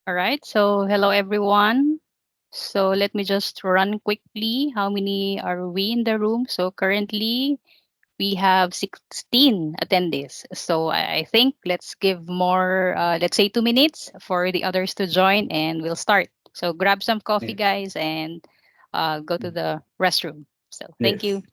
All right. So, hello everyone. So, let me just run quickly. How many are we in the room? So, currently we have 16 attendees. So, I think let's give more, let's say 2 minutes for the others to join and we'll start. So, grab some coffee, Yes. guys, and go to the restroom. So, thank you. Yes.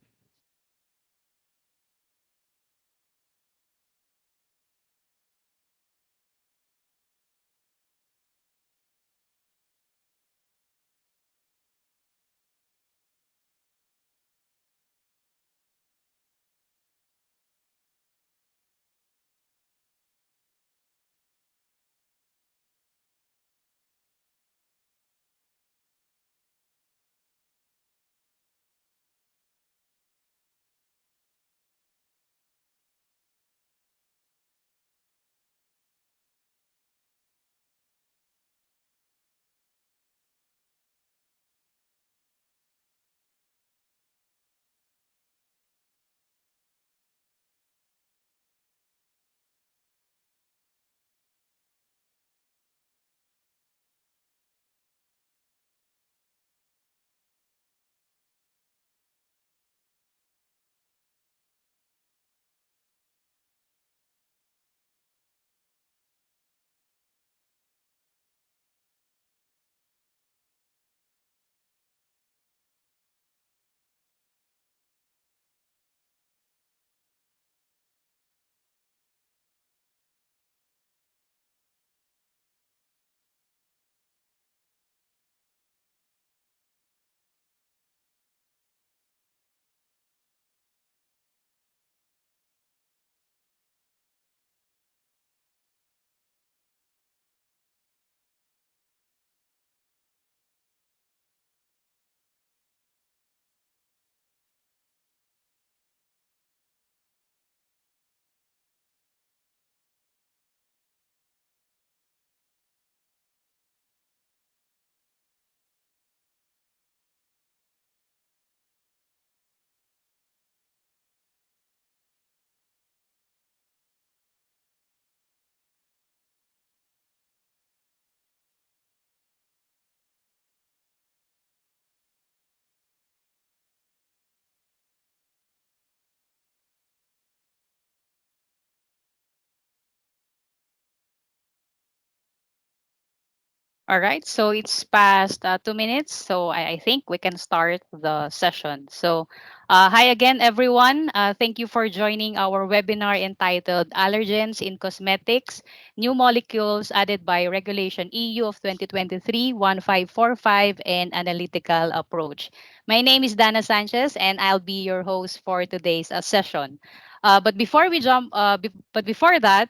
All right, so it's past 2 minutes, so I think we can start the session. So, hi again, everyone. Thank you for joining our webinar entitled Allergens in Cosmetics New Molecules Added by Regulation EU of 2023 1545 and Analytical Approach. My name is Dana Sanchez, and I'll be your host for today's session. But before we jump, but before that,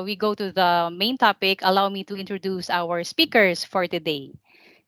we go to the main topic. Allow me to introduce our speakers for today.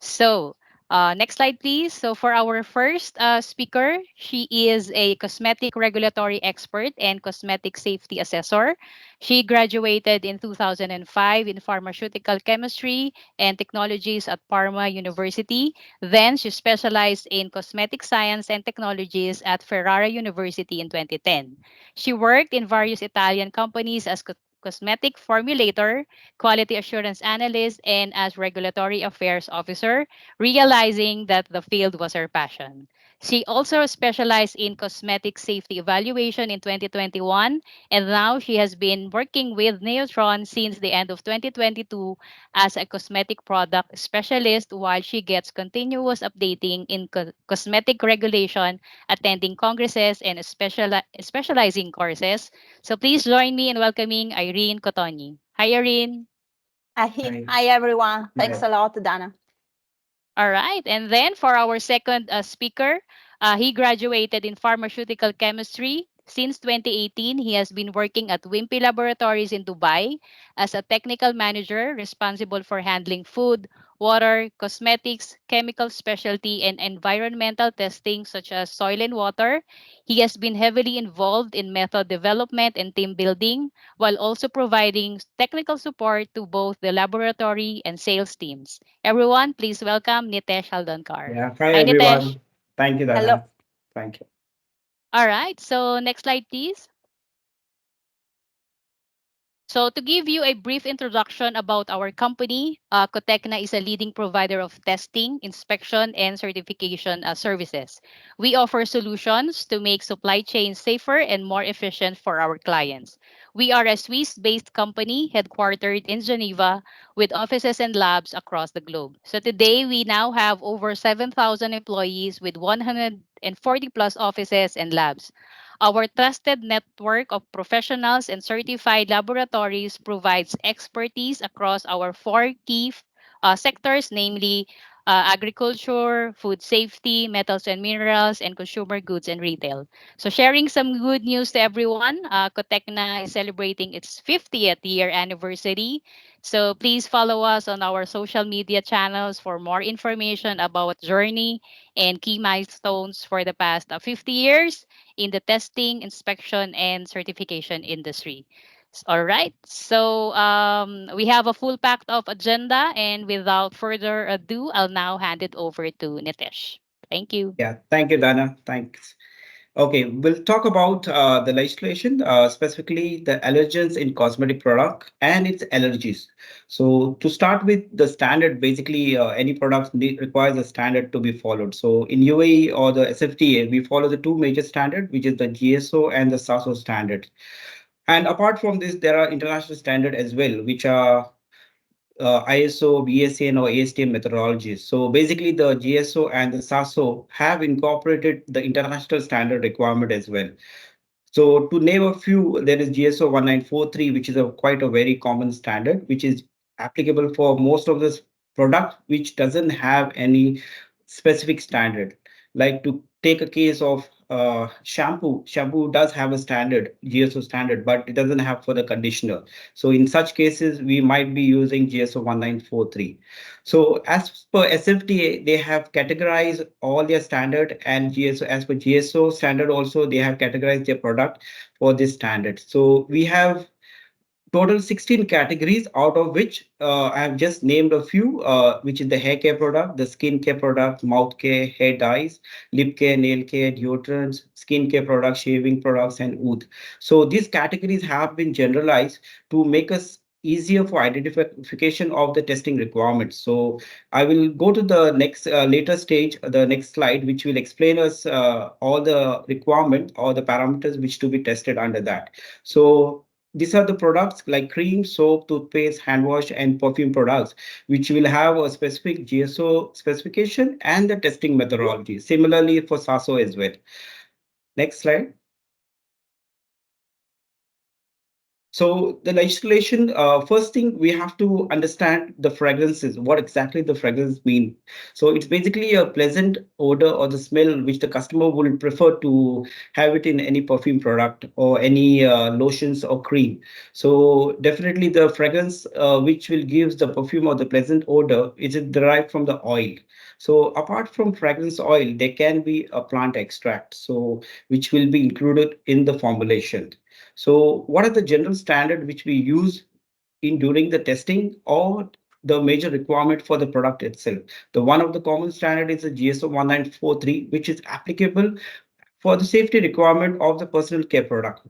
So, next slide, please. So, for our first speaker, she is a cosmetic regulatory expert and cosmetic safety assessor. She graduated in 2005 in pharmaceutical chemistry and technologies at Parma University. Then, she specialized in cosmetic science and technologies at Ferrara University in 2010. She worked in various Italian companies as cosmetic formulator, quality assurance analyst, and as regulatory affairs officer, realizing that the field was her passion. She also specialized in cosmetic safety evaluation in 2021, and now she has been working with Neotron since the end of 2022 as a cosmetic product specialist while she gets continuous updating in cosmetic regulation, attending congresses, and specializing courses. So please join me in welcoming Irene Cotoni. Hi, Irene. Hi, Hi. hi everyone. Thanks Hi. a lot, Dana. All right. And then for our second speaker, he graduated in pharmaceutical chemistry. Since 2018, he has been working at Wimpey Laboratories in Dubai as a technical manager responsible for handling food, water, cosmetics, chemical specialty, and environmental testing such as soil and water. He has been heavily involved in method development and team building while also providing technical support to both the laboratory and sales teams. Everyone, please welcome Nitesh Haldonkar. Yeah. Hi, Hi, Nitesh. everyone. Thank you, Hello. Dana. Thank you. All right. So next slide, please. So, to give you a brief introduction about our company, Cotecna is a leading provider of testing, inspection, and certification services. We offer solutions to make supply chains safer and more efficient for our clients. We are a Swiss based company headquartered in Geneva with offices and labs across the globe. So, today we now have over 7,000 employees with 140 plus offices and labs. Our trusted network of professionals and certified laboratories provides expertise across our four key sectors, namely agriculture, food safety, metals and minerals, and consumer goods and retail. So, sharing some good news to everyone, Cotecna is celebrating its 50th year anniversary. So, please follow us on our social media channels for more information about journey and key milestones for the past 50 years in the testing, inspection, and certification industry. All right. So we have a full packed of agenda, and without further ado, I'll now hand it over to Nitesh. Thank you. Yeah, thank you, Dana. Thanks. Okay, we'll talk about the legislation, specifically the allergens in cosmetic product and its allergies. So to start with the standard, basically any product requires a standard to be followed. So in UAE or the SFTA, we follow the two major standards, which is the GSO and the SASO standard. And apart from this, there are international standard as well, which are ISO, BSN, or ASTM methodologies. So basically, the GSO and the SASO have incorporated the international standard requirement as well. So to name a few, there is GSO 1943, which is a quite a very common standard, which is applicable for most of this product, which doesn't have any specific standard. Like to take a case of shampoo, shampoo does have a standard, GSO standard, but it doesn't have for the conditioner. So in such cases, we might be using GSO 1943. So as per SFTA, they have categorized all their standard and GSO. As per GSO standard also, they have categorized their product for this standard. So we have total 16 categories, out of which I have just named a few, which is the hair care product, the skin care product, mouth care, hair dyes, lip care, nail care, deodorants, skin care products, shaving products, and oud. So these categories have been generalized to make us easier for identification of the testing requirements. So I will go to the next later stage, the next slide, which will explain us all the requirement or the parameters which to be tested under that. So these are the products like cream, soap, toothpaste, hand wash, and perfume products, which will have a specific GSO specification and the testing methodology. Similarly for SASO as well. Next slide. So the legislation, first thing we have to understand the fragrances, what exactly the fragrance mean. So it's basically a pleasant odor or the smell which the customer will prefer to have it in any perfume product or any lotions or cream. So definitely the fragrance which will give the perfume or the pleasant odor is derived from the oil. So apart from fragrance oil, there can be a plant extract, so which will be included in the formulation. So what are the general standard which we use in during the testing or the major requirement for the product itself? The one of the common standard is the GSO 1943, which is applicable for the safety requirement of the personal care product.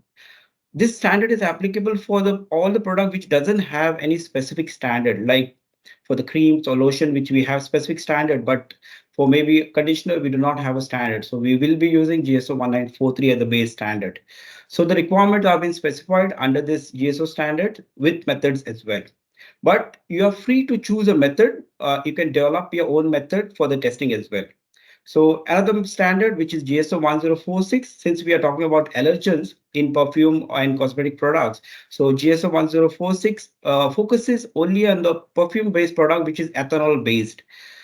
This standard is applicable for the all the product which doesn't have any specific standard, like for the creams or lotion which we have specific standard, but for maybe conditioner we do not have a standard. So we will be using GSO 1943 as the base standard. So the requirements have been specified under this GSO standard with methods as well. But you are free to choose a method. You can develop your own method for the testing as well. So another standard, which is GSO 1046, since we are talking about allergens in perfume and cosmetic products. So GSO 1046 focuses only on the perfume-based product, which is ethanol-based.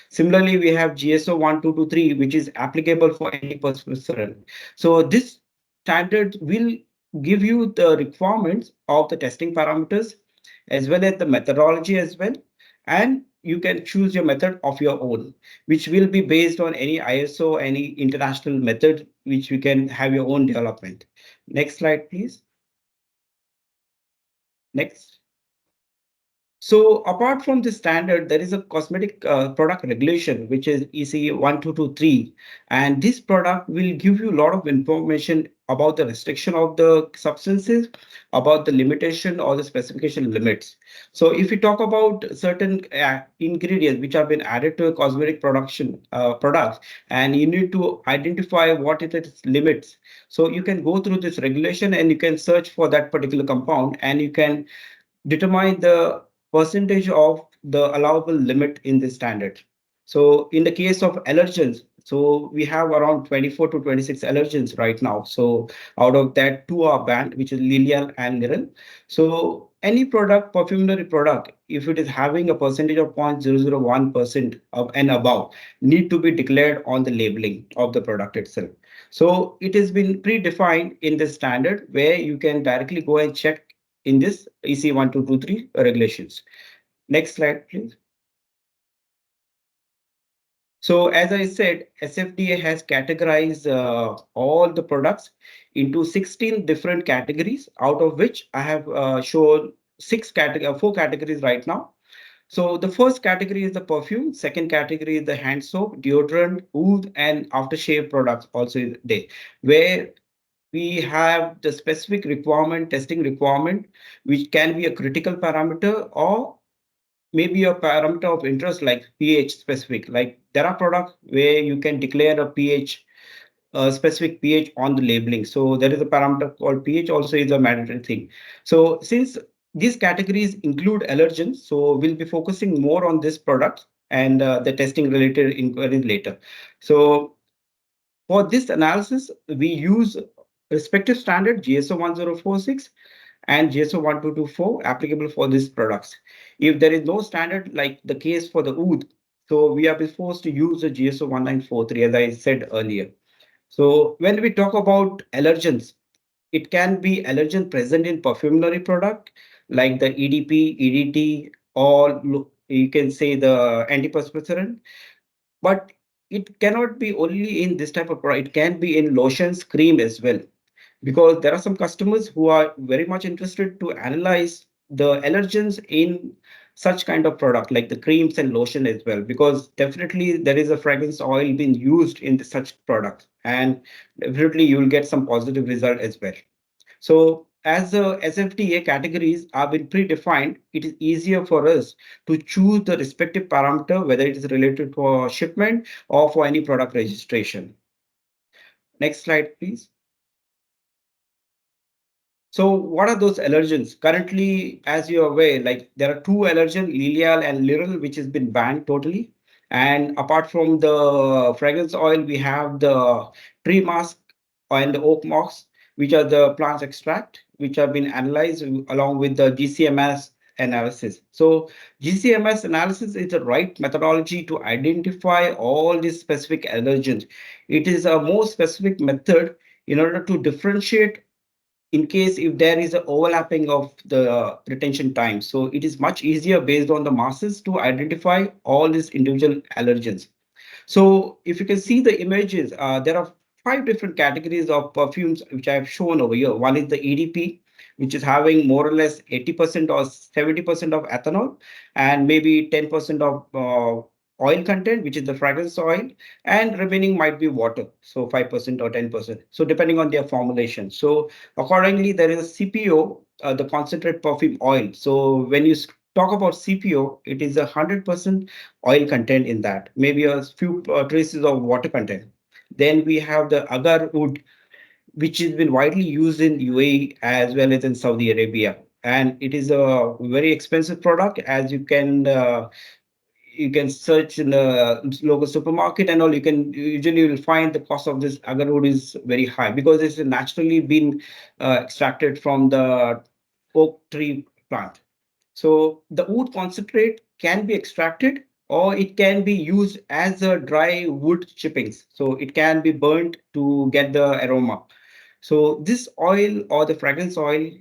Similarly, we have GSO 1223, which is applicable for antiperspirant. So this standard will give you the requirements of the testing parameters as well as the methodology as well. And you can choose your method of your own, which will be based on any ISO, any international method, which you can have your own development. Next slide, please. Next. So apart from the standard, there is a cosmetic product regulation, which is EC 1223, and this product will give you a lot of information about the restriction of the substances, about the limitation or the specification limits. So if you talk about certain ingredients which have been added to a cosmetic production products, and you need to identify what is its limits. So you can go through this regulation and you can search for that particular compound, and you can determine the percentage of the allowable limit in the standard. So in the case of allergens, so we have around 24 to 26 allergens right now. So out of that, two are banned, which is Lilial and Niral. So any product, perfumery product, if it is having a percentage of 0.001% of and above, need to be declared on the labeling of the product itself. So it has been predefined in the standard where you can directly go and check in this EC 1223 regulations. Next slide, please. So as I said, SFDA has categorized all the products into 16 different categories, out of which I have shown four categories right now. So the first category is the perfume, second category is the hand soap, deodorant, oud, and aftershave products also is there, where we have the specific requirement, testing requirement, which can be a critical parameter or maybe a parameter of interest like pH specific. Like there are products where you can declare a pH, specific pH on the labeling. So there is a parameter called pH also is a mandatory thing. So since these categories include allergens, so we'll be focusing more on this product and the testing related inquiries later. So for this analysis, we use respective standard GSO 1046 and GSO 1224 applicable for these products. If there is no standard like the case for the oud, so we are forced to use the GSO 1943 as I said earlier. So when we talk about allergens, it can be allergen present in perfumery product like the EDP, EDT, or you can say the antiperspirant, but it cannot be only in this type of product. It can be in lotions, cream as well, because there are some customers who are very much interested to analyze the allergens in such kind of product like the creams and lotion as well, because definitely there is a fragrance oil being used in such products, and definitely you will get some positive result as well. So as the SFDA categories have been predefined, it is easier for us to choose the respective parameter, whether it is related to a shipment or for any product registration. Next slide, please. So what are those allergens? Currently, as you're aware, like there are two allergens, Lilial and Liral, which has been banned totally. And apart from the fragrance oil, we have the tree musk and the oak moss, which are the plants extract, which have been analyzed along with the GCMS analysis. So GCMS analysis is the right methodology to identify all these specific allergens. It is a more specific method in order to differentiate in case if there is a overlapping of the retention time. So it is much easier based on the masses to identify all these individual allergens. So if you can see the images, there are five different categories of perfumes which I have shown over here. One is the EDP, which is having more or less 80% or 70% of ethanol and maybe 10% of oil content, which is the fragrance oil, and remaining might be water, so 5% or 10%. So depending on their formulation. So accordingly, there is a CPO, the concentrate perfume oil. So when you talk about CPO, it is 100% oil content in that, maybe a few traces of water content. Then we have the agar wood, which has been widely used in UAE as well as in Saudi Arabia. And it is a very expensive product, as you can search in the local supermarket and all. You can usually will find the cost of this agar wood is very high because it's naturally been extracted from the oak tree plant. So the wood concentrate can be extracted or it can be used as a dry wood chippings. So it can be burnt to get the aroma. So this oil or the fragrance oil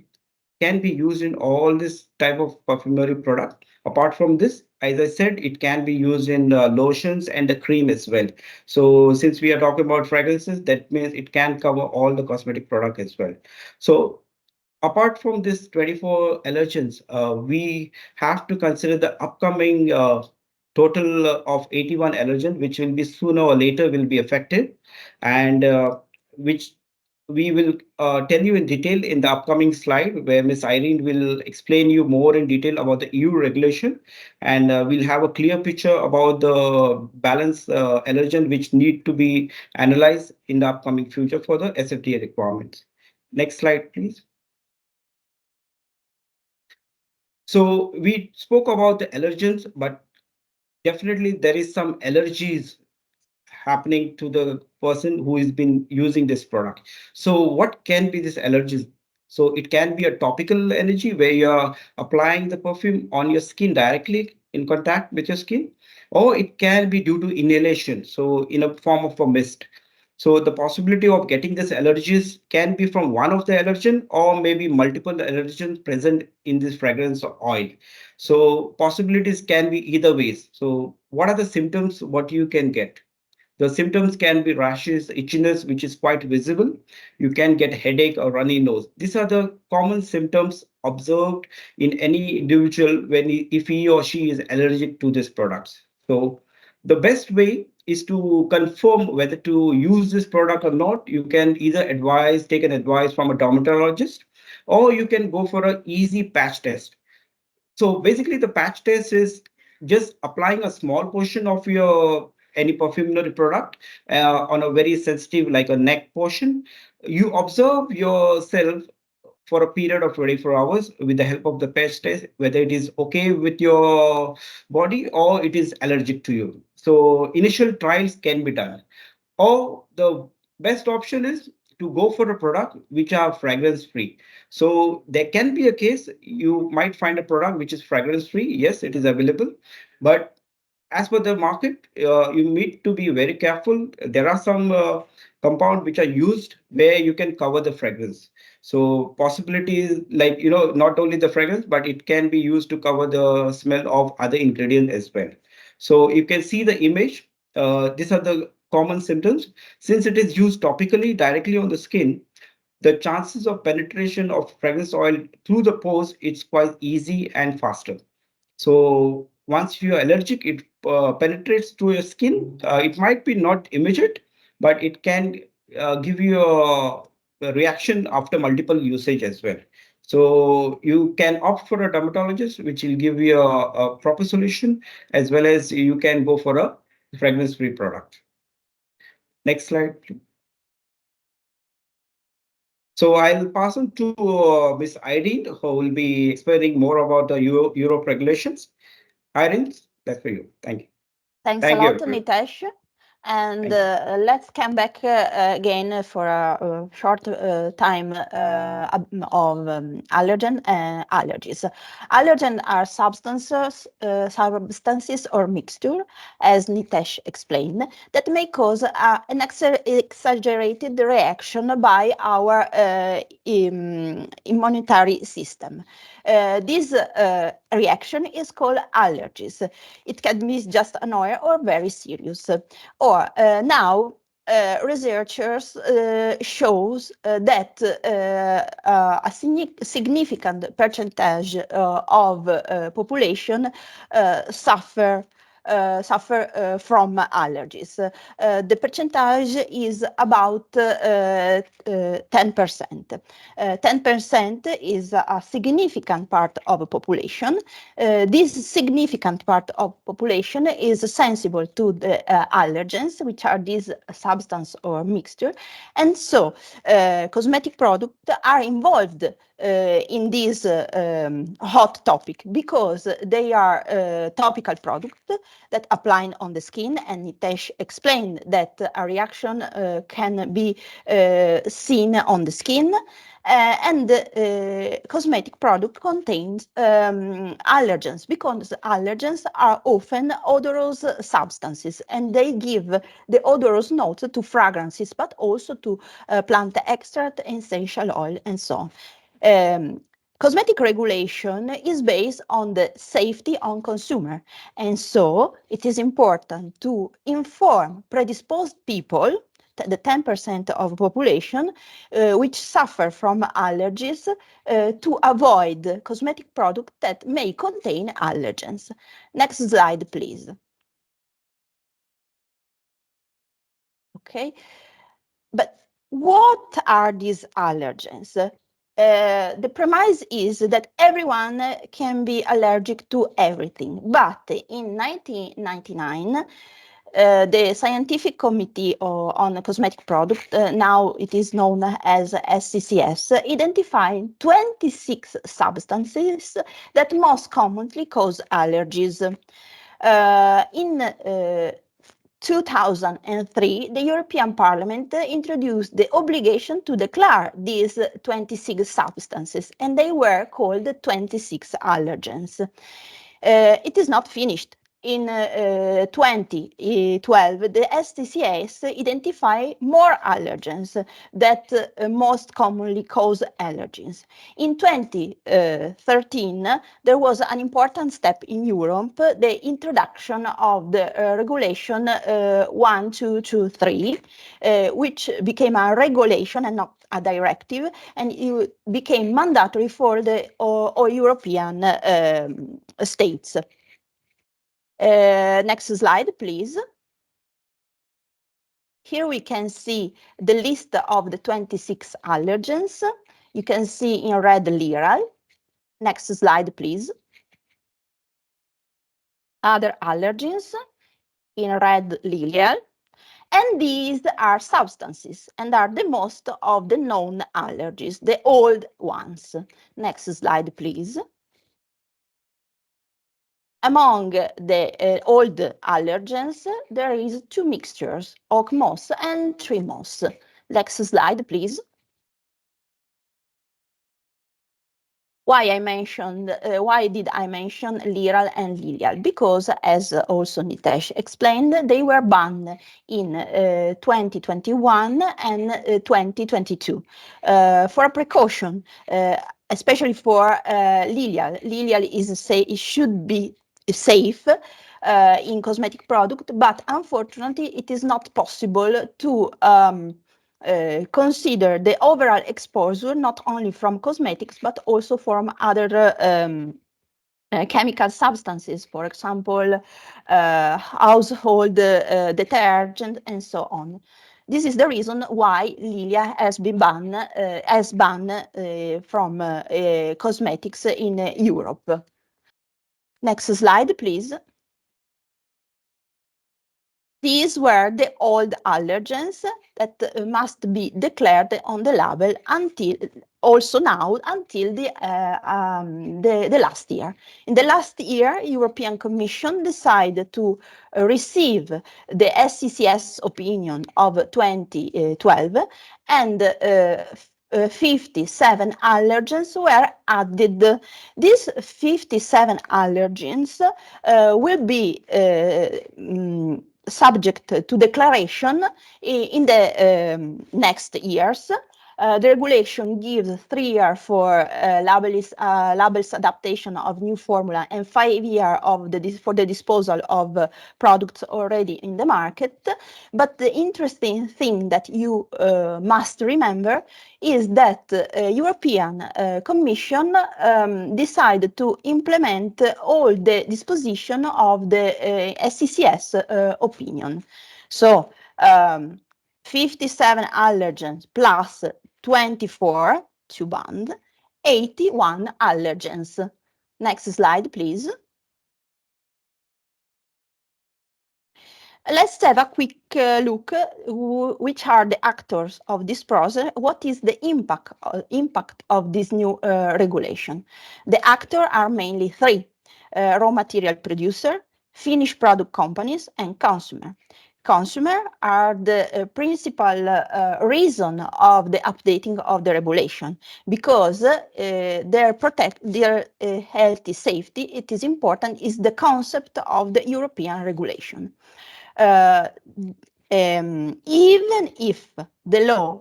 can be used in all this type of perfumery product. Apart from this, as I said, it can be used in lotions and the cream as well. So since we are talking about fragrances, that means it can cover all the cosmetic product as well. So apart from this 24 allergens, we have to consider the upcoming total of 81 allergen, which will be sooner or later will be effective, and which we will tell you in detail in the upcoming slide, where Miss Irene will explain you more in detail about the EU regulation, and we'll have a clear picture about the balance allergen which need to be analyzed in the upcoming future for the SFDA requirements. Next slide, please. So we spoke about the allergens, but definitely there is some allergies happening to the person who has been using this product. So what can be this allergies? So it can be a topical allergy where you're applying the perfume on your skin directly in contact with your skin, or it can be due to inhalation, so in a form of a mist. So the possibility of getting this allergies can be from one of the allergen or maybe multiple allergens present in this fragrance oil. So possibilities can be either ways. So what are the symptoms what you can get? The symptoms can be rashes, itchiness, which is quite visible. You can get headache or runny nose. These are the common symptoms observed in any individual if he or she is allergic to these products. So the best way is to confirm whether to use this product or not. You can either take an advice from a dermatologist, or you can go for an easy patch test. So basically, the patch test is just applying a small portion of your any perfumery product on a very sensitive, like a neck portion. You observe yourself for a period of 24 hours with the help of the patch test, whether it is okay with your body or it is allergic to you. So initial trials can be done. Or the best option is to go for a product which are fragrance free. So there can be a case you might find a product which is fragrance free. Yes, it is available, but as per the market, you need to be very careful. There are some compounds which are used where you can cover the fragrance. So possibilities like, not only the fragrance, but it can be used to cover the smell of other ingredients as well. So you can see the image. These are the common symptoms. Since it is used topically directly on the skin, the chances of penetration of fragrance oil through the pores, it's quite easy and faster. So once you're allergic, it penetrates through your skin. It might be not immediate, but it can give you a reaction after multiple usage as well. So you can opt for a dermatologist, which will give you a proper solution, as well as you can go for a fragrance-free product. Next slide, please. So I'll pass on to Miss Irene, who will be explaining more about the Europe regulations. Irene, that's for you. Thank you. Thanks a Thank you, lot, everyone. Nitesh. And Thank you. let's come back again for a short time of allergen and allergies. Allergen are substances or mixture, as Nitesh explained, that may cause an exaggerated reaction by our immunitary system. This reaction is called allergies. It can be just annoying or very serious. Or now researchers shows that a significant percentage of population suffer from allergies. The percentage is about 10%. 10% is a significant part of a population. This significant part of population is sensible to the allergens, which are these substance or mixture, and so cosmetic products are involved in this hot topic because they are topical products that apply on the skin, and Nitesh explained that a reaction can be seen on the skin. And cosmetic product contains allergens because allergens are often odorous substances and they give the odorous notes to fragrances, but also to plant extract, essential oil, and so on. Cosmetic regulation is based on the safety on consumer, and so it is important to inform predisposed people the 10% of population which suffer from allergies to avoid cosmetic products that may contain allergens. Next slide, please. Okay, but what are these allergens? The premise is that everyone can be allergic to everything, but in 1999, the Scientific Committee on Cosmetic Products, now it is known as SCCS, identified 26 substances that most commonly cause allergies. In 2003, the European Parliament introduced the obligation to declare these 26 substances, and they were called 26 allergens. It is not finished. In 2012, the SCCS identified more allergens that most commonly cause allergies. In 2013, there was an important step in Europe, the introduction of the regulation 1223, which became a regulation and not a directive, and it became mandatory for the all European states. Next slide, please. Here we can see the list of the 26 allergens. You can see in red Liral. Next slide, please. Other allergens in red Lilial. And these are substances and are the most of the known allergies, the old ones. Next slide, please. Among the old allergens, there is two mixtures, oak moss and tree moss. Next slide, please. Why did I mention Liral and Lilial? Because, as also Nitesh explained, they were banned in 2021 and 2022 for a precaution, especially for Lilial. Lilial it should be safe in cosmetic product, but unfortunately, it is not possible to consider the overall exposure not only from cosmetics but also from other chemical substances, for example, household detergent and so on. This is the reason why Lilia has been banned from cosmetics in Europe. Next slide, please. These were the old allergens that must be declared on the label until the last year. In the last year, European Commission decided to receive the SCCS opinion of 2012 and 57 allergens were added. These 57 allergens will be subject to declaration in the next years. The regulation gives 3 years for labels adaptation of new formula and 5 years for the disposal of products already in the market. But the interesting thing that you must remember is that European Commission decided to implement all the disposition of the SCCS opinion. So 57 allergens plus 24 to banned, 81 allergens. Next slide, please. Let's have a quick look which are the actors of this process. What is the impact of this new regulation? The actors are mainly three: raw material producer, finished product companies, and consumer. Consumer are the principal reason of the updating of the regulation, because their healthy safety, it is important, is the concept of the European regulation. Even if the law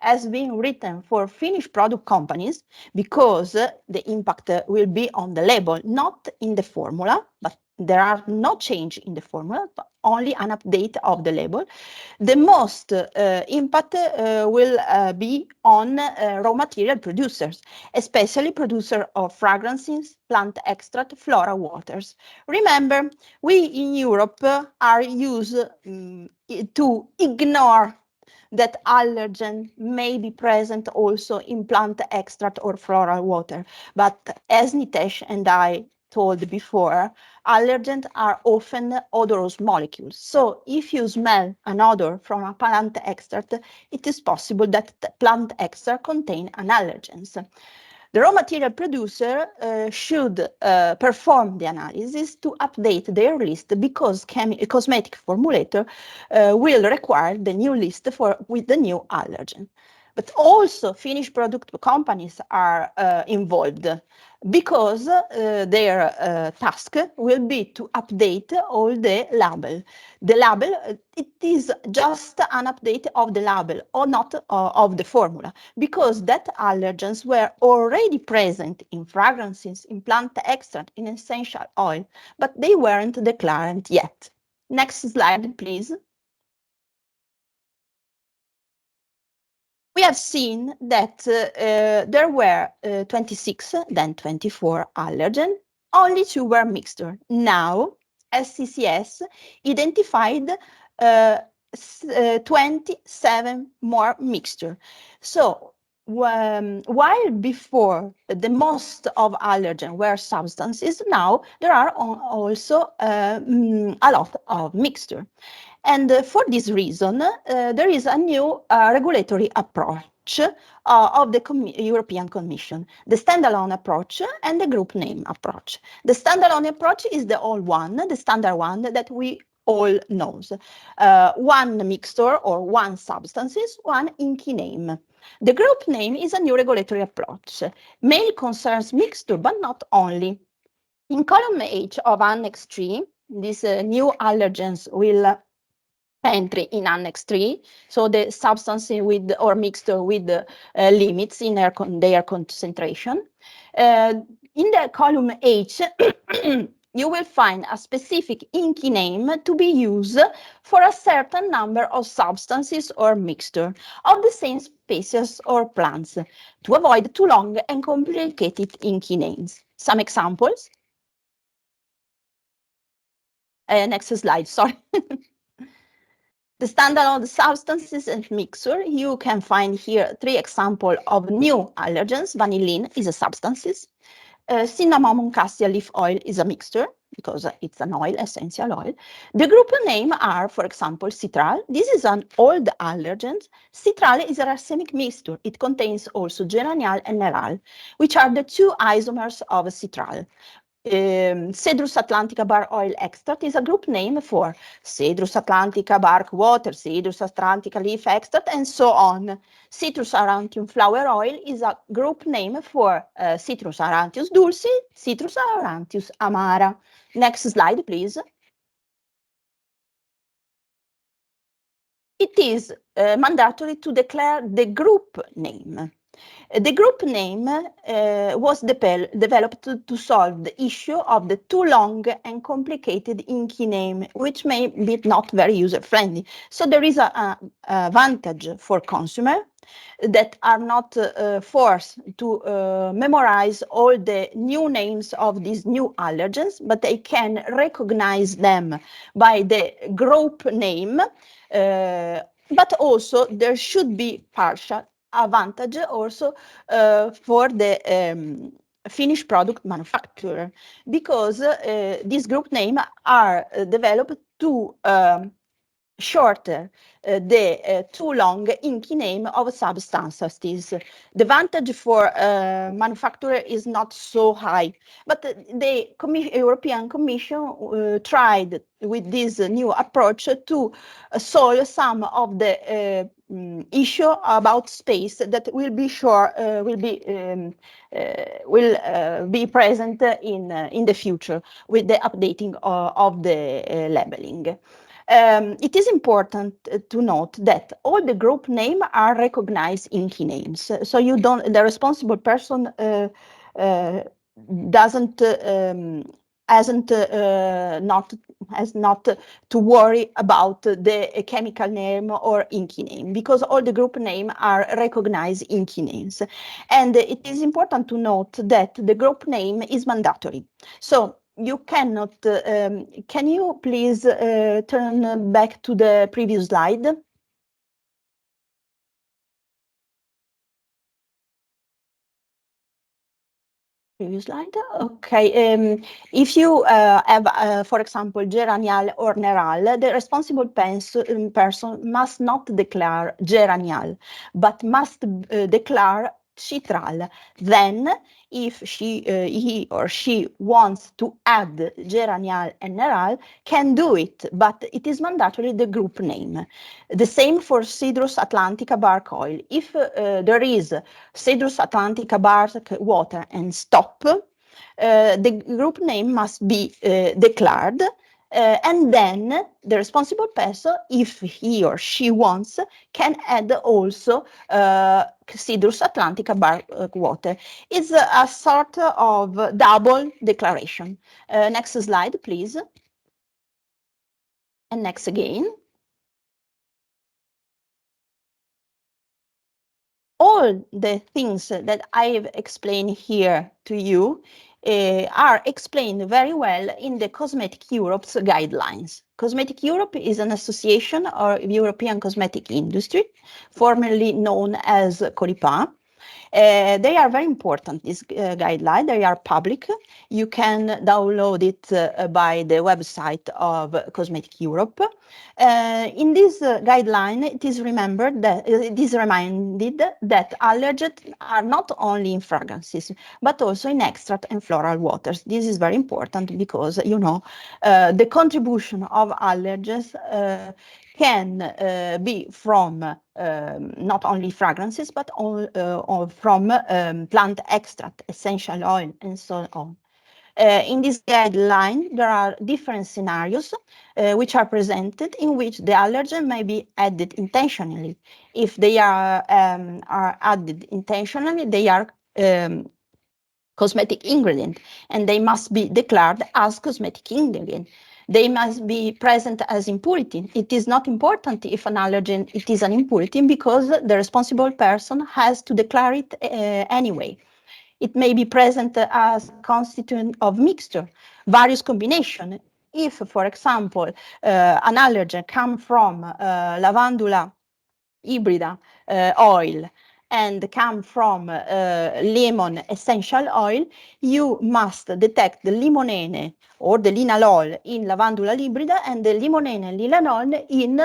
has been written for finished product companies because the impact will be on the label, not in the formula, but there are no change in the formula, but only an update of the label. The most impact will be on raw material producers, especially producer of fragrances, plant extract, floral waters. Remember, we in Europe are used to ignore that allergen may be present also in plant extract or floral water. But as Nitesh and I told before, allergens are often odorous molecules. So if you smell an odor from a plant extract, it is possible that the plant extract contain an allergens. The raw material producer should perform the analysis to update their list because cosmetic formulator will require the new list with the new allergen. But also finished product companies are involved because their task will be to update all the label. The label, it is just an update of the label or not of the formula, because that allergens were already present in fragrances, in plant extract, in essential oil, but they weren't declared yet. Next slide, please. We have seen that there were 26, then 24 allergen, only 2 were mixture. Now, SCCS identified 27 more mixture. So, while before the most of allergen were substances, now there are also a lot of mixture. And for this reason, there is a new regulatory approach of the European Commission, the standalone approach and the group name approach. The standalone approach is the old one, the standard one that we all knows. One mixture or one substances, one inky name. The group name is a new regulatory approach. Mainly concerns mixture, but not only. In column H of Annex 3, these new allergens will entry in Annex 3, so the substance with or mixture with limits in their concentration. In the column H, you will find a specific inky name to be used for a certain number of substances or mixture of the same species or plants to avoid too long and complicated inky names. Some examples. Next slide, sorry. The standalone substances and mixture, you can find here 3 examples of new allergens. Vanillin is a substance. Cinnamon cassia leaf oil is a mixture because it's an oil, essential oil. The group name are, for example, citral. This is an old allergen. Citral is a racemic mixture. It contains also geraniol and neral, which are the 2 isomers of citral. Cedrus atlantica bark oil extract is a group name for Cedrus atlantica bark water, Cedrus atlantica leaf extract, and so on. Citrus aurantium flower oil is a group name for Citrus aurantius dulci, Citrus aurantius amara. Next slide, please. It is mandatory to declare the group name. The group name was developed to solve the issue of the too long and complicated inky name, which may be not very user-friendly. So there is a advantage for consumer that are not forced to memorize all the new names of these new allergens, but they can recognize them by the group name. But also there should be partial advantage also for the finished product manufacturer, because these group names are developed to shorter the too long inky name of substances. The advantage for manufacturer is not so high, but the European Commission tried with this new approach to solve some of the issue about space that will be sure will be present in the future with the updating of the labeling. It is important to note that all the group names are recognized in key names. So you don't, the responsible person uh, doesn't hasn't not has not to worry about the chemical name or in key name, because all the group names are recognized in key names. And it is important to note that the group name is mandatory. So you cannot, can you please turn back to the previous slide? Previous slide. Okay. If you have, for example, geranial or neral, the responsible person must not declare geranial, but must declare citral. Then, if he or she wants to add geranial and neral, can do it, but it is mandatory the group name. The same for Cedrus atlantica bark oil. If there is Cedrus atlantica bark water and stop, the group name must be declared. And then the responsible person, if he or she wants, can add also Cedrus atlantica bark water. It's a sort of double declaration. Next slide, please. And next again. All the things that I've explained here to you are explained very well in the Cosmetic Europe's guidelines. Cosmetic Europe is an association of European cosmetic industry, formerly known as CORIPA. They are very important, this guideline. They are public. You can download it by the website of Cosmetic Europe. In this guideline, it is remembered that it is reminded that allergens are not only in fragrances, but also in extract and floral waters. This is very important because, you know, the contribution of allergens can be from not only fragrances, but from plant extract, essential oil, and so on. In this guideline, there are different scenarios which are presented in which the allergen may be added intentionally. If they are added intentionally, they are cosmetic ingredient, and they must be declared as cosmetic ingredient. They must be present as impurity. It is not important if an allergen it is an impurity, because the responsible person has to declare it anyway. It may be present as a constituent of mixture, various combination. If, for example, an allergen comes from lavandula hybrida oil and come from lemon essential oil, you must detect the limonene or the linalool in lavandula hybrida and the limonene and linalool in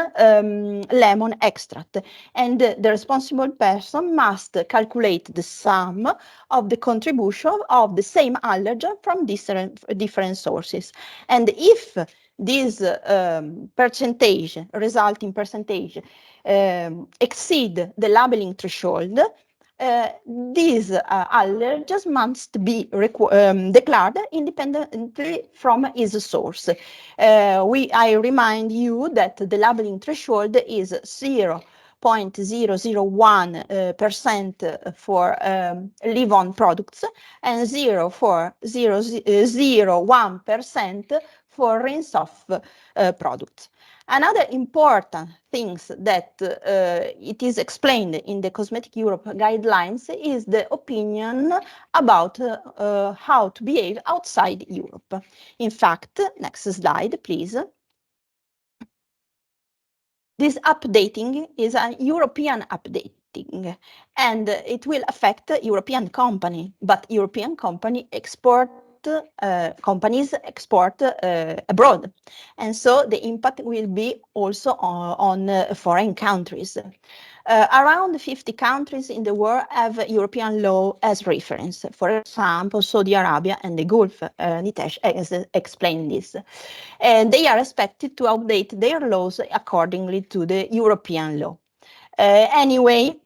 lemon extract. And the responsible person must calculate the sum of the contribution of the same allergen from different sources. And if this percentage, resulting percentage, exceed the labeling threshold, these allergens must be declared independently from its source. I remind you that the labeling threshold is 0.001% for leave-on products and 0.001% for rinse-off products. Another important things that it is explained in the Cosmetic Europe guidelines is the opinion about how to behave outside Europe. In fact, next slide, please. This updating is a European updating, and it will affect European company, but European companies export abroad, and so the impact will be also on foreign countries. Around 50 countries in the world have European law as reference. For example, Saudi Arabia and the Gulf. Nitesh has explained this. And they are expected to update their laws accordingly to the European law. Anyway,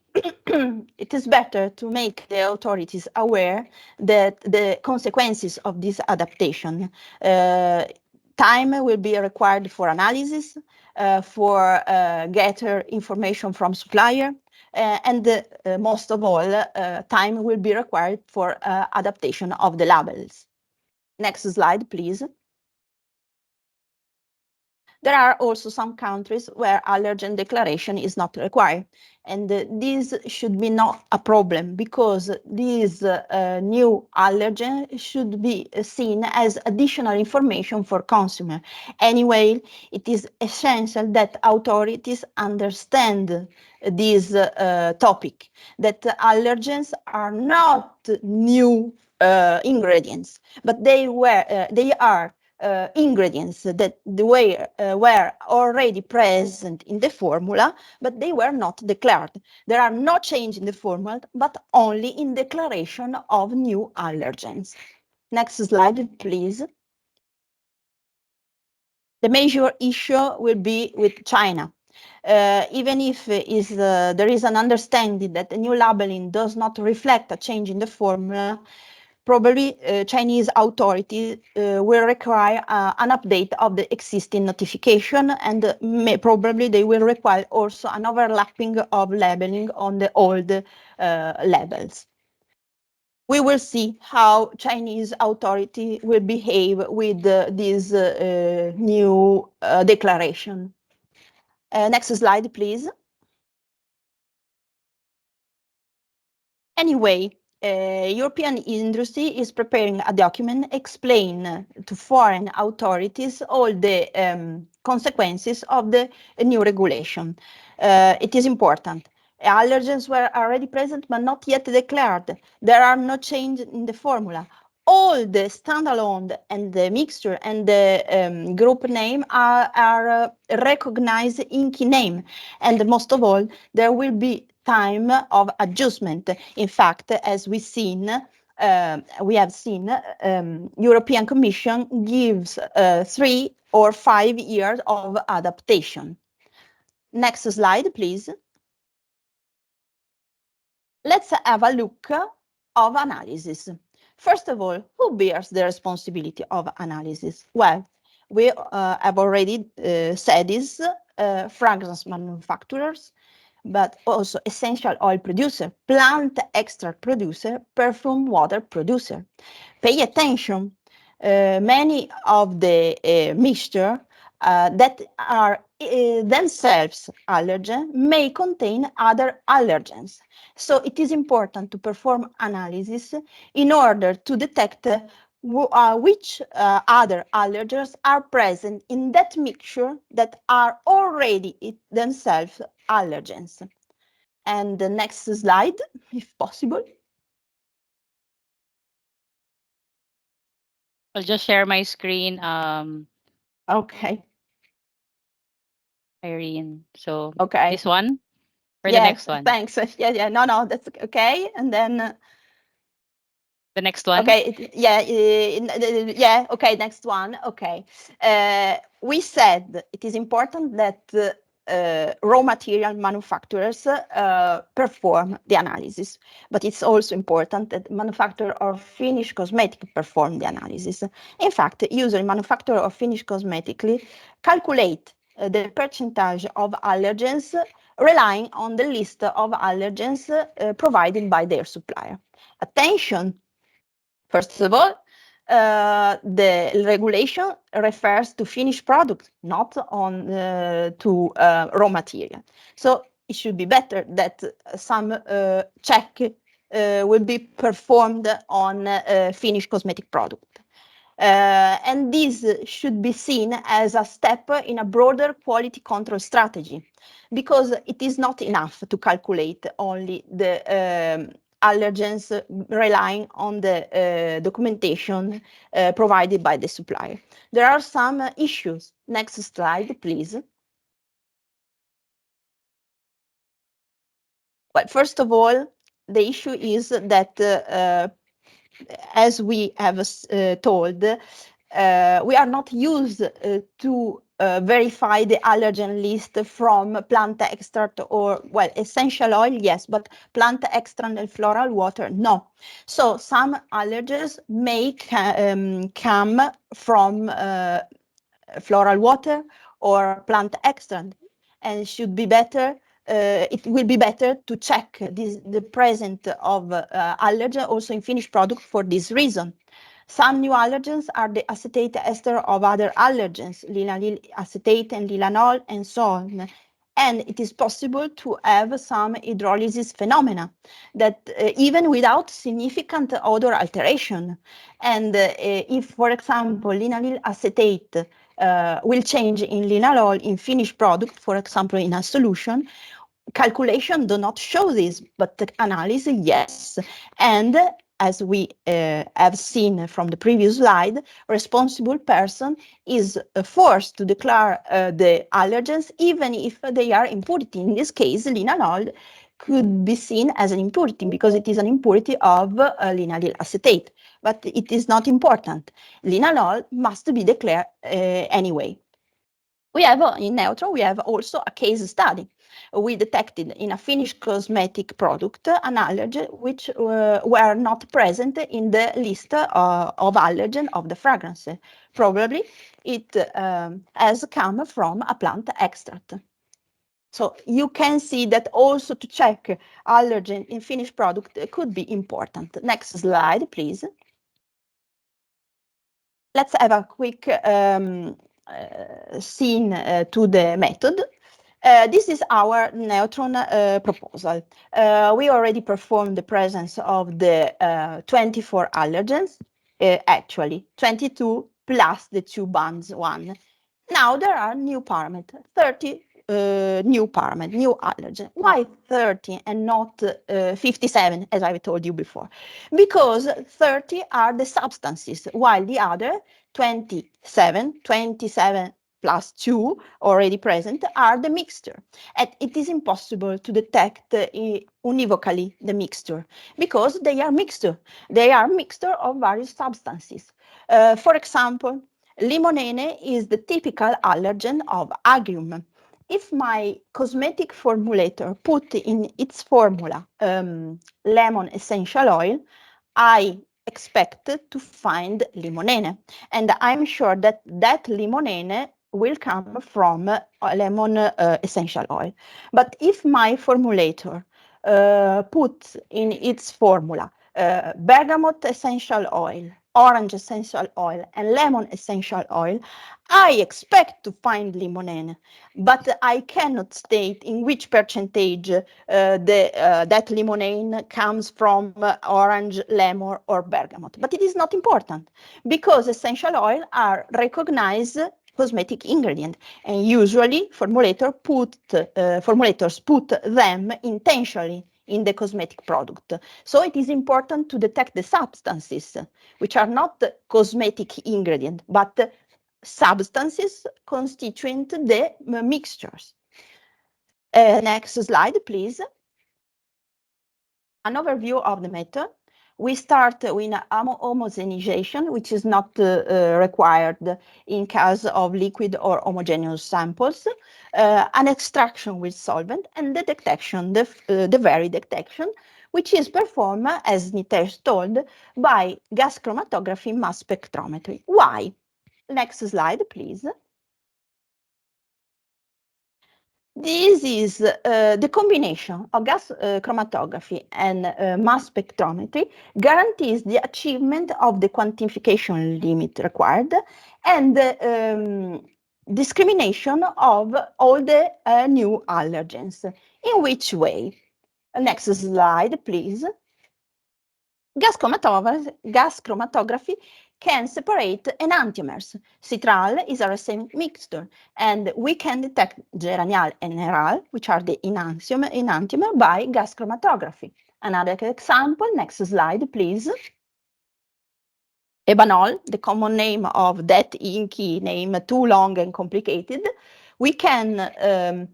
it is better to make the authorities aware that the consequences of this adaptation. Time will be required for analysis, for gather information from supplier, and most of all, time will be required for adaptation of the labels. Next slide, please. There are also some countries where allergen declaration is not required, and this should be not a problem because this new allergen should be seen as additional information for consumer. Anyway, it is essential that authorities understand this topic, that allergens are not new ingredients, but they are ingredients that were already present in the formula, but they were not declared. There are no change in the formula, but only in declaration of new allergens. Next slide, please. The major issue will be with China. Even if there is an understanding that the new labeling does not reflect a change in the formula, probably Chinese authorities will require an update of the existing notification, and probably they will require also an overlapping of labeling on the old labels. We will see how Chinese authority will behave with this new declaration. Next slide, please. Anyway, European industry is preparing a document explain to foreign authorities all the consequences of the new regulation. It is important. Allergens were already present but not yet declared. There are no change in the formula. All the standalone and the mixture and the group name are recognized in key name. And most of all, there will be time of adjustment. In fact, as we have seen, European Commission gives 3 or 5 years of adaptation. Next slide, please. Let's have a look of analysis. First of all, who bears the responsibility of analysis? Well, we have already said this, fragrance manufacturers, but also essential oil producer, plant extract producer, perfume water producer. Pay attention, many of the mixture that are themselves allergen may contain other allergens. So it is important to perform analysis in order to detect which other allergens are present in that mixture that are already themselves allergens. And the next slide, if possible. I'll just share my screen, Okay. Irene. So Okay. this one or the Yeah, next one? thanks. Yeah, no, that's okay. And then The next one? okay, yeah, okay, next one. Okay. We said it is important that raw material manufacturers perform the analysis, but it's also important that manufacturer of finished cosmetic perform the analysis. In fact, usually manufacturer of finished cosmetically calculate the percentage of allergens relying on the list of allergens provided by their supplier. Attention. First of all, the regulation refers to finished product, not on to raw material. So it should be better that some check will be performed on finished cosmetic product. And this should be seen as a step in a broader quality control strategy, because it is not enough to calculate only the allergens relying on the documentation provided by the supplier. There are some issues. Next slide, please. Well, first of all, the issue is that as we have told, we are not used to verify the allergen list from plant extract or, well, essential oil, yes, but plant extract and floral water, no. So some allergens may come from floral water or plant extract, and should be better. It will be better to check the presence of allergen also in finished product for this reason. Some new allergens are the acetate ester of other allergens, linalool acetate and lilanol, and so on. And it is possible to have some hydrolysis phenomena that even without significant odor alteration. And if, for example, linalool acetate will change in linalool in finished product, for example, in a solution, calculation do not show this, but the analysis, yes. And as we have seen from the previous slide, responsible person is forced to declare the allergens, even if they are impurity. In this case, linalool could be seen as an impurity because it is an impurity of linalool acetate, but it is not important. Linalool must be declared anyway. We have in Neutron, we have also a case study. We detected in a finished cosmetic product an allergen which were not present in the list of allergen of the fragrance. Probably it has come from a plant extract. So you can see that also to check allergen in finished product could be important. Next slide, please. Let's have a quick scene to the method. This is our Neutron proposal. We already performed the presence of the 24 allergens, actually 22 plus the 2 bands 1. Now there are new parameters, 30 new parameters, new allergen. Why 30 and not 57, as I told you before? Because 30 are the substances, while the other 27 plus 2 already present are the mixture. And it is impossible to detect univocally the mixture because they are mixture. They are mixture of various substances. For example, limonene is the typical allergen of agrium. If my cosmetic formulator put in its formula lemon essential oil, I expect to find limonene. And I'm sure that that limonene will come from lemon essential oil. But if my formulator puts in its formula bergamot essential oil, orange essential oil, and lemon essential oil, I expect to find limonene, but I cannot state in which percentage that limonene comes from orange, lemon, or bergamot. But it is not important because essential oil are recognized cosmetic ingredient, and usually formulators put them intentionally in the cosmetic product. So it is important to detect the substances, which are not cosmetic ingredient, but substances constituent the mixtures. Next slide, please. An overview of the method. We start with homogenization, which is not required in case of liquid or homogeneous samples, an extraction with solvent, and the detection, the very detection, which is performed, as Nitesh told, by gas chromatography mass spectrometry. Why? Next slide, please. This is the combination of gas chromatography and mass spectrometry guarantees the achievement of the quantification limit required and discrimination of all the new allergens. In which way? Next slide, please. Gas chromatography can separate enantiomers. Citral is a racemic mixture, and we can detect geranial and neral, which are the enantiomer, by gas chromatography. Another example, next slide, please. Ebanol, the common name of that inky name, too long and complicated, we can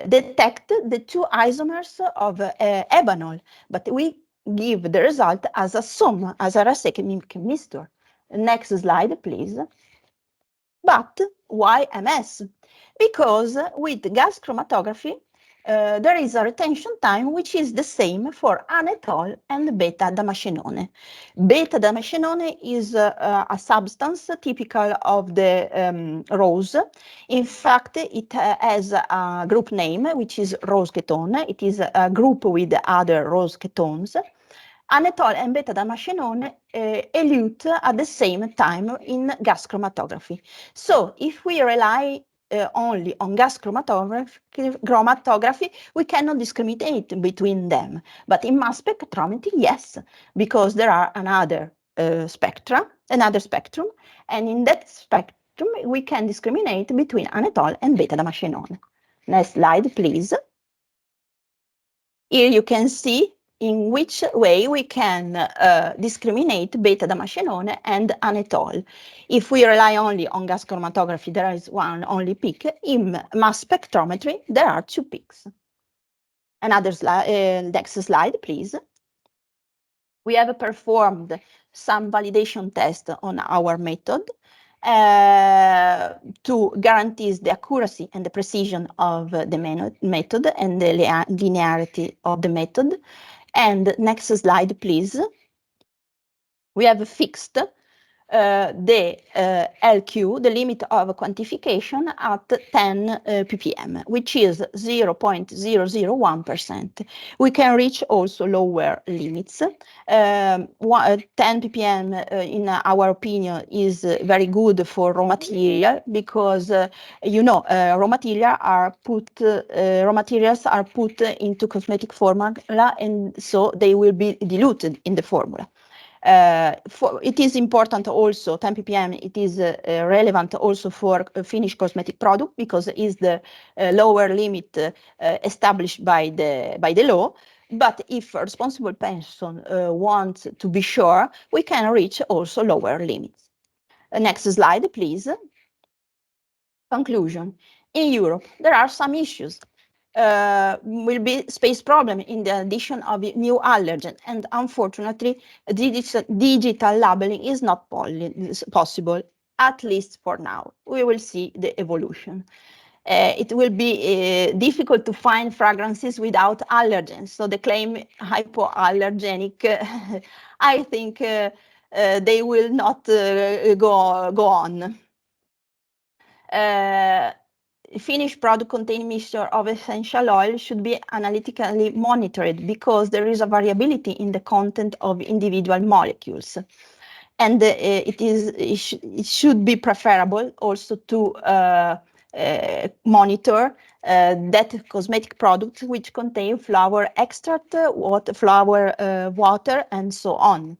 detect the two isomers of ebanol, but we give the result as a sum, as a racemic mixture. Next slide, please. But why MS? Because with gas chromatography, there is a retention time which is the same for anethol and beta-damascenone. Beta-damascenone is a substance typical of the rose. In fact, it has a group name, which is rose ketone. It is a group with other rose ketones. Anethol and beta-damascenone elute at the same time in gas chromatography. So if we rely only on gas chromatography, we cannot discriminate between them. But in mass spectrometry, yes, because there are another spectrum, and in that spectrum, we can discriminate between anethol and beta-damascenone. Next slide, please. Here you can see in which way we can discriminate beta-damascenone and anethol. If we rely only on gas chromatography, there is one only peak. In mass spectrometry, there are two peaks. Another slide, next slide, please. We have performed some validation tests on our method to guarantee the accuracy and the precision of the method and the linearity of the method. And next slide, please. We have fixed the LQ, the limit of quantification, at 10 ppm, which is 0.001%. We can reach also lower limits. 10 ppm, in our opinion, is very good for raw material because, raw materials are put into cosmetic formula, and so they will be diluted in the formula. It is important also, 10 ppm, it is relevant also for finished cosmetic product because it is the lower limit established by the law. But if a responsible person wants to be sure, we can reach also lower limits. Next slide, please. Conclusion. In Europe, there are some issues. Will be space problem in the addition of new allergen, and unfortunately, digital labeling is not possible, at least for now. We will see the evolution. It will be difficult to find fragrances without allergens. So the claim hypoallergenic, I think they will not go on. Finished product containing mixture of essential oil should be analytically monitored because there is a variability in the content of individual molecules. And it should be preferable also to monitor that cosmetic products which contain flower extract, flower water, and so on.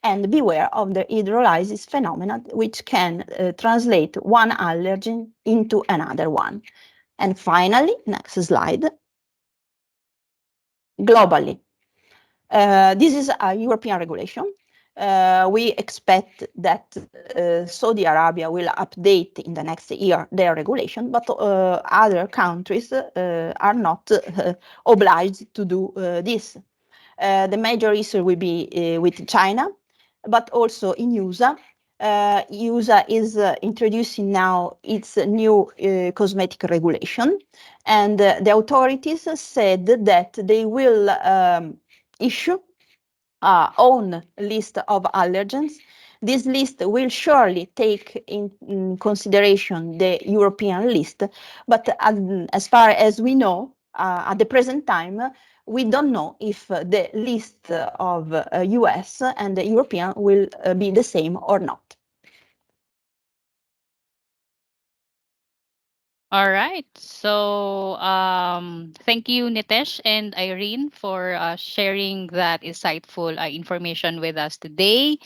And beware of the hydrolysis phenomenon, which can translate one allergen into another one. And finally, next slide. Globally, this is a European regulation. We expect that Saudi Arabia will update in the next year their regulation, but other countries are not obliged to do this. The major issue will be with China, but also in USA. USA is introducing now its new cosmetic regulation, and the authorities said that they will issue own list of allergens. This list will surely take in consideration the European list, but as far as we know, at the present time, we don't know if the list of US and the European will be the same or not. All right. So thank you, Nitesh and Irene, for sharing that insightful information with us today.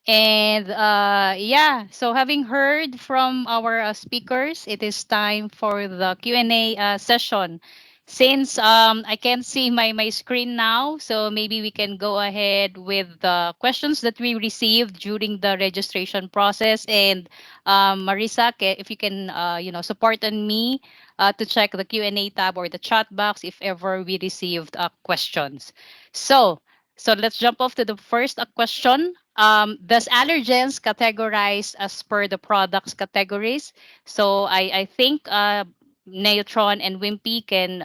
And yeah, so having heard from our speakers, it is time for the Q&A session. Since I can't see my screen now, so maybe we can go ahead with the questions that we received during the registration process. And Marisa, if you can, support on me to check the Q&A tab or the chat box if ever we received questions. So, so let's jump off to the first question. Does allergens categorize as per the products categories? So I think Neotron and Wimpy can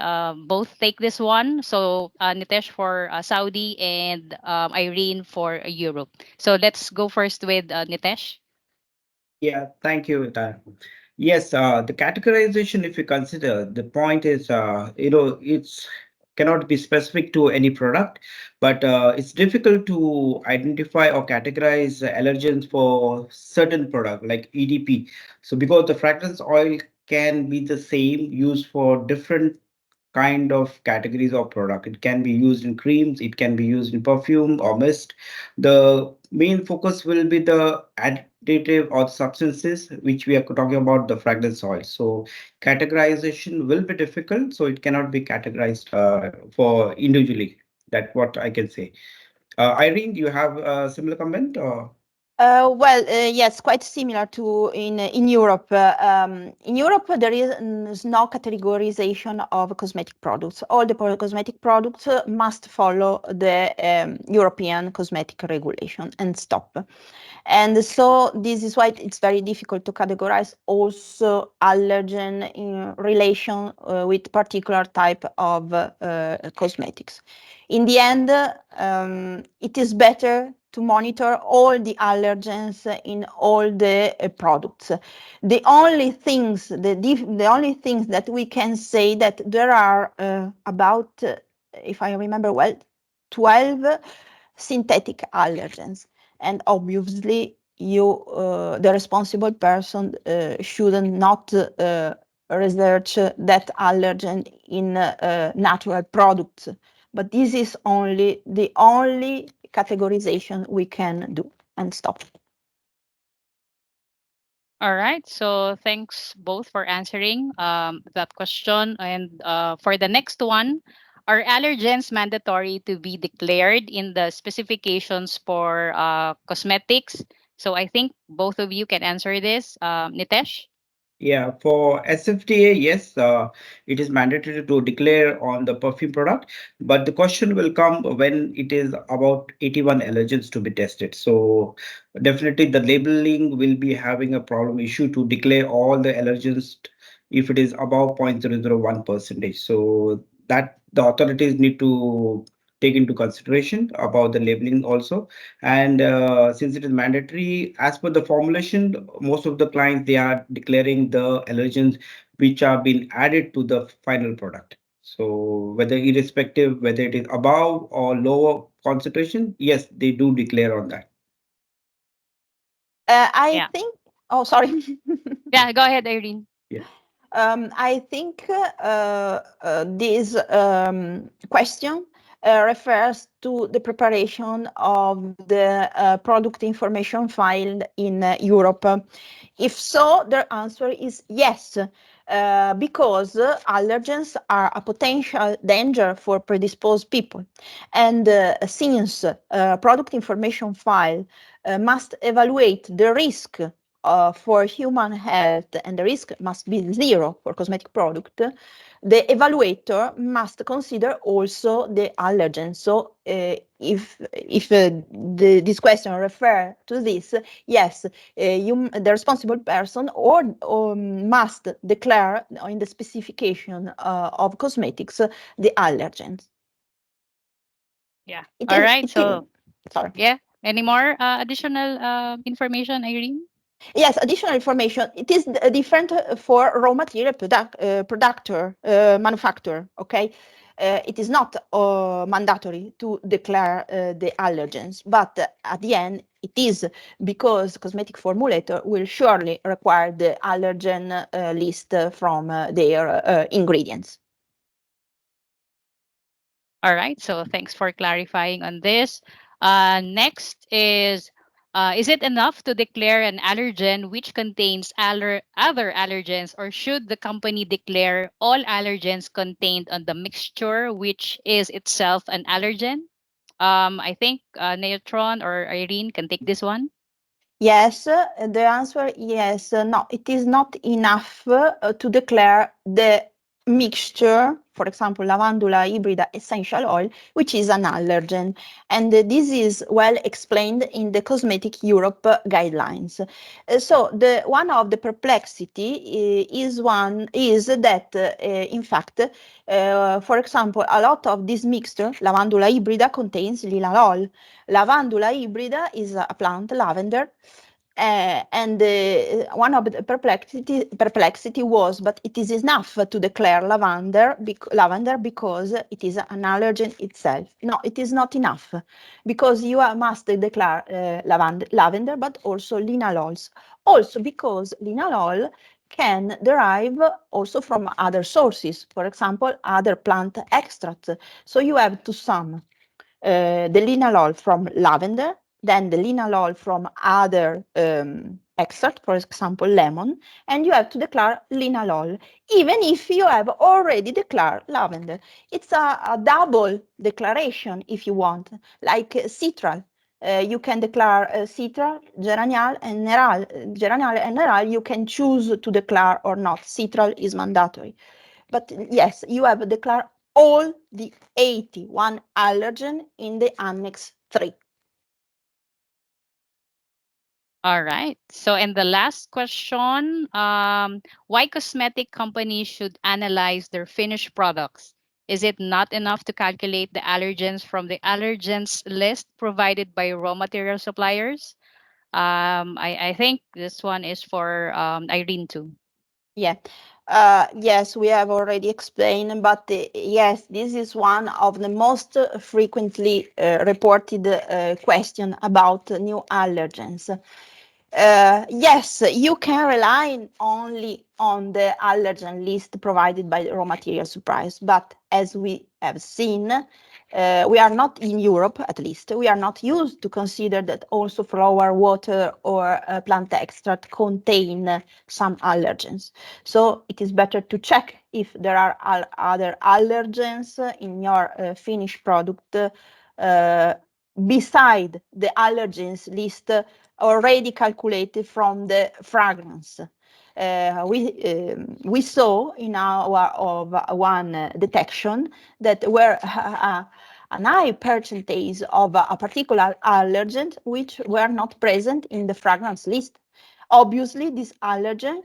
both take this one. So Nitesh for Saudi and Irene for Europe. So let's go first with Nitesh. Yeah, thank you, Tara. Yes, the categorization, if you consider, the point is, it's cannot be specific to any product, but it's difficult to identify or categorize allergens for certain product like EDP. So because the fragrance oil can be the same used for different kind of categories of product. It can be used in creams, it can be used in perfume or mist. The main focus will be the additive or substances which we are talking about the fragrance oil. So categorization will be difficult, so it cannot be categorized for individually. That's what I can say. Irene, do you have a similar comment or? Yes, quite similar to in Europe. In Europe, there is no categorization of cosmetic products. All the cosmetic products must follow the European cosmetic regulation and stop. And so this is why it's very difficult to categorize also allergen in relation with particular type of cosmetics. In the end, it is better to monitor all the allergens in all the products. The only things that we can say that there are about, if I remember well, 12 synthetic allergens, and obviously the responsible person should not research that allergen in natural products, but this is only the only categorization we can do and stop. All right. So thanks both for answering that question. And for the next one, are allergens mandatory to be declared in the specifications for cosmetics? So I think both of you can answer this. Nitesh? Yeah, for SFDA, yes, it is mandatory to declare on the perfume product, but the question will come when it is about 81 allergens to be tested. So definitely the labeling will be having a problem issue to declare all the allergens if it is above 0.001 percentage. So that the authorities need to take into consideration about the labeling also. And since it is mandatory, as per the formulation, most of the clients they are declaring the allergens which are being added to the final product. So whether irrespective whether it is above or lower concentration, yes, they do declare on that. I Yeah. think, oh, sorry. Yeah, go ahead, Irene. Yeah. I think this question refers to the preparation of the product information file in Europe. If so, their answer is yes, because allergens are a potential danger for predisposed people. And since product information file must evaluate the risk for human health, and the risk must be zero for cosmetic product, the evaluator must consider also the allergen. So if this question refer to this, yes, the responsible person or must declare in the specification of cosmetics the allergens. Yeah. It All is, right. it is, So, sorry. yeah. Any more additional information, Irene? Yes, additional information. It is different for raw material manufacturer. Okay, it is not mandatory to declare the allergens, but at the end it is, because cosmetic formulator will surely require the allergen list from their ingredients. All right. So thanks for clarifying on this. Next is it enough to declare an allergen which contains other allergens, or should the company declare all allergens contained on the mixture, which is itself an allergen? I think Neutron or Irene can take this one. Yes, the answer yes. No, it is not enough to declare the mixture, for example, lavandula hybrida essential oil, which is an allergen. And this is well explained in the Cosmetic Europe guidelines. So the one of the perplexity is that in fact, for example, a lot of this mixture, lavandula hybrida, contains linalool. Lavandula hybrida is a plant, lavender, and one of the perplexity was, but it is enough to declare lavender because it is an allergen itself. No, it is not enough, because you must declare lavender, but also linalols. Also because linalol can derive also from other sources, for example, other plant extracts. So you have to sum the linalool from lavender, then the linalool from other extract, for example, lemon, and you have to declare linalool, even if you have already declared lavender. It's a double declaration if you want, like citral. You can declare citral, geranial, and neral. Geranial and neral you can choose to declare or not. Citral is mandatory. But yes, you have declared all the 81 allergen in the Annex 3. All right. So, and the last question, why cosmetic companies should analyze their finished products? Is it not enough to calculate the allergens from the allergens list provided by raw material suppliers? I think this one is for Irene too. Yeah. Yes, we have already explained, but yes, this is one of the most frequently reported question about new allergens. Yes, you can rely only on the allergen list provided by the raw material suppliers, but as we have seen, we are not in Europe, at least, we are not used to consider that also flower, water, or plant extract contain some allergens. So it is better to check if there are other allergens in your finished product beside the allergens list already calculated from the fragrance. We saw in our of one detection that were an high percentage of a particular allergen which were not present in the fragrance list. Obviously, this allergen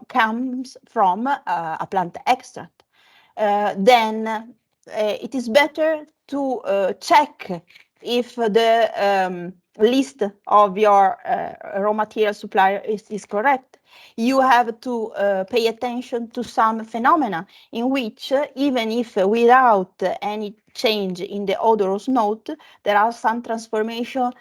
comes from a plant extract. Then it is better to check if the list of your raw material supplier is correct. You have to pay attention to some phenomena in which, even if without any change in the odorous note, there are some transformation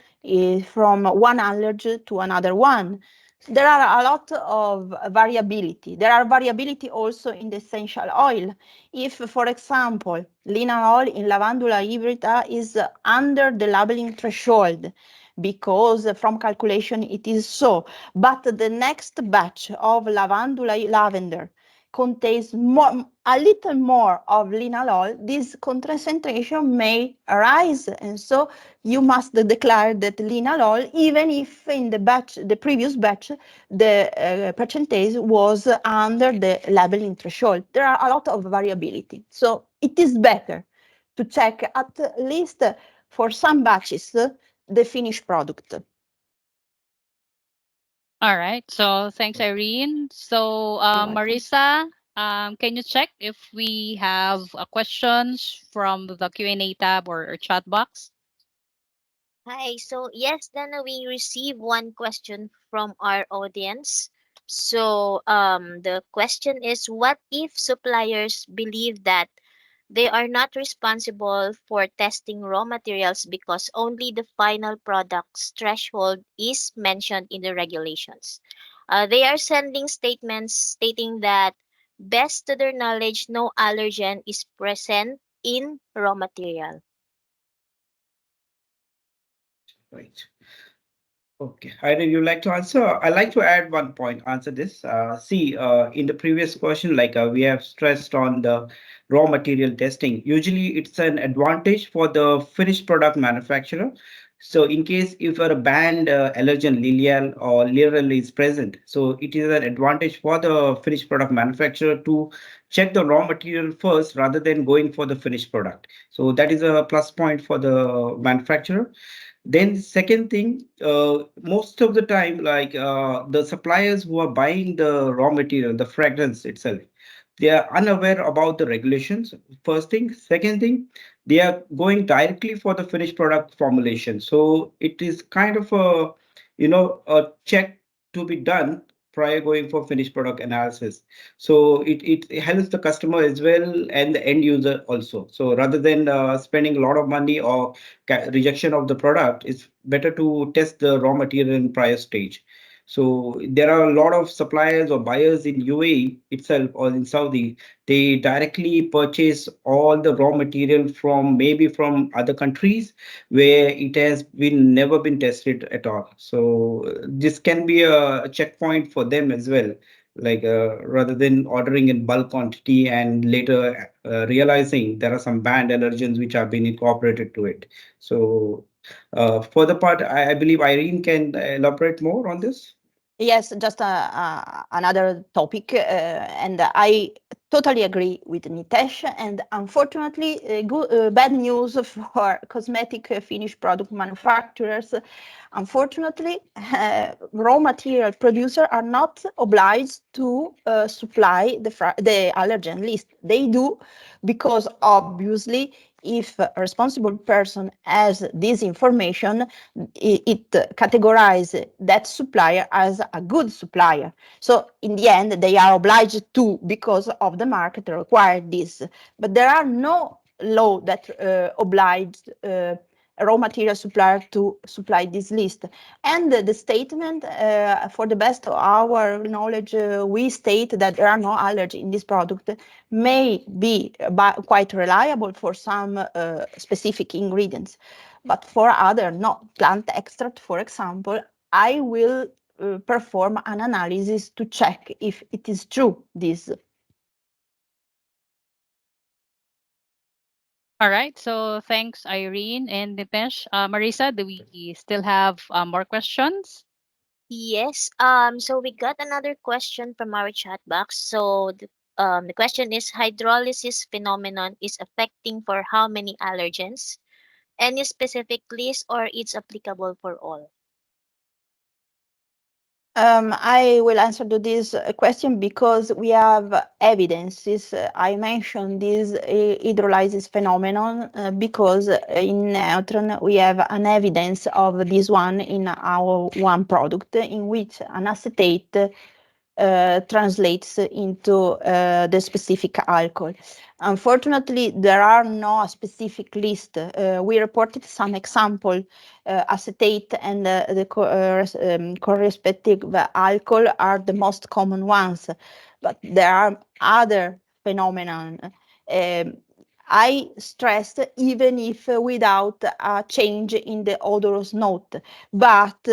from one allergy to another one. There are a lot of variability. There are variability also in the essential oil. If, for example, linalool in lavandula hybrida is under the labeling threshold, because from calculation it is so, but the next batch of lavender contains a little more of linalool, this concentration may arise, and so you must declare that linalool, even if in the previous batch, the percentage was under the labeling threshold. There are a lot of variability, so it is better to check at least for some batches the finished product. All right. So thanks, Irene. So You're welcome. Marissa, can you check if we have questions from the Q&A tab or chat box? Hi. So yes, then we receive one question from our audience. So the question is, what if suppliers believe that they are not responsible for testing raw materials because only the final product's threshold is mentioned in the regulations? They are sending statements stating that, best to their knowledge, no allergen is present in raw material. Right. Okay. Irene, you like to answer? I like to add one point. Answer this. See, in the previous question, like we have stressed on the raw material testing. Usually, it's an advantage for the finished product manufacturer. So in case if a banned allergen Lilial or Lirel is present, so it is an advantage for the finished product manufacturer to check the raw material first rather than going for the finished product. So that is a plus point for the manufacturer. Then second thing, most of the time, like the suppliers who are buying the raw material, the fragrance itself, they are unaware about the regulations. First thing. Second thing, they are going directly for the finished product formulation. So it is kind of a, a check to be done prior going for finished product analysis. So it helps the customer as well and the end user also. So rather than spending a lot of money or rejection of the product, it's better to test the raw material in prior stage. So there are a lot of suppliers or buyers in UAE itself or in Saudi. They directly purchase all the raw material from maybe from other countries where it has been never been tested at all. So this can be a checkpoint for them as well. Like rather than ordering in bulk quantity and later realizing there are some banned allergens which have been incorporated to it. So for the part, I believe Irene can elaborate more on this. Yes, just another topic, and I totally agree with Nitesh. And unfortunately, bad news for cosmetic finished product manufacturers. Unfortunately, raw material producers are not obliged to supply the allergen list. They do because obviously, if a responsible person has this information, it categorizes that supplier as a good supplier. So in the end, they are obliged to because of the market require this. But there are no law that obliged a raw material supplier to supply this list. And the statement, for the best of our knowledge, we state that there are no allergy in this product, may be quite reliable for some specific ingredients. But for other, not plant extract, for example, I will perform an analysis to check if it is true, this. All right. So thanks, Irene and Nitesh. Marisa, do we still have more questions? Yes. So we got another question from our chat box. So the question is hydrolysis phenomenon is affecting for how many allergens? Any specific list or it's applicable for all? I will answer to this question because we have evidences. I mentioned this hydrolysis phenomenon because in Neutron we have an evidence of this one in our one product in which an acetate translates into the specific alcohol. Unfortunately, there are no specific list. We reported some example, acetate and the correspective alcohol are the most common ones, but there are other phenomena. Um, I stressed even if without a change in the odorous note, but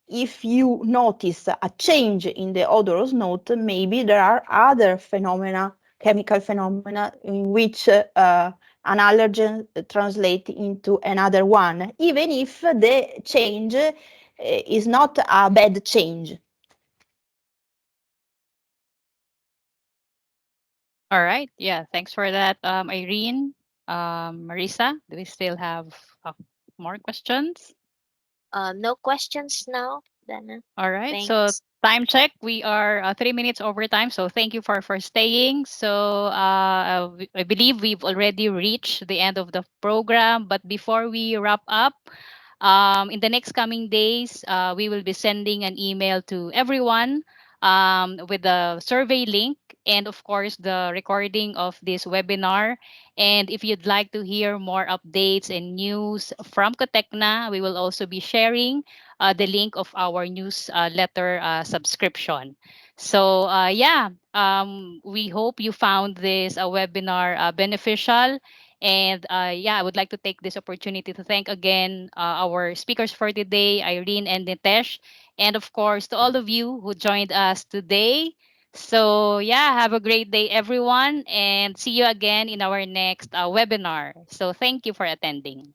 if you notice a change in the odorous note, maybe there are other phenomena, chemical phenomena, in which an allergen translate into another one, even if the change is not a bad change. All right. Yeah. Thanks for that, Irene. Marisa, do we still have uh, more questions? No questions now, Dana. All right. So Thanks. time check. We are 3 minutes over time. So thank you for staying. So I believe we've already reached the end of the program. But before we wrap up, in the next coming days, we will be sending an email to everyone with the survey link and, of course, the recording of this webinar. And if you'd like to hear more updates and news from Cotecna, we will also be sharing the link of our newsletter subscription. So, yeah, we hope you found this webinar beneficial. And yeah, I would like to take this opportunity to thank again our speakers for today, Irene and Nitesh, and of course to all of you who joined us today. So yeah, have a great day, everyone, and see you again in our next webinar. So thank you for attending.